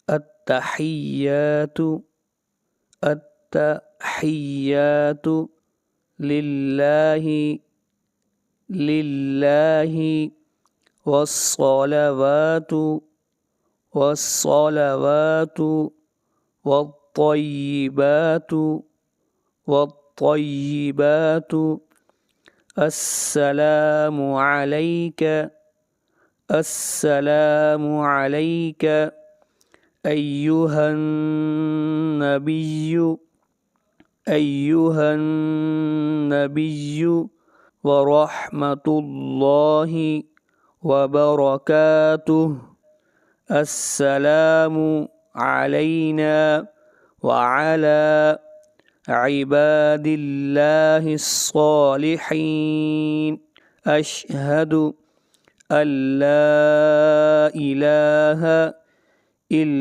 التحيات التحيات لله لله والصلوات والصلوات والطيبات والطيبات السلام عليك السلام عليك أيها النبي أيها النبي ورحمة الله وبركاته السلام علينا وعلى عباد الله الصالحين أشهد أن لا إله إلا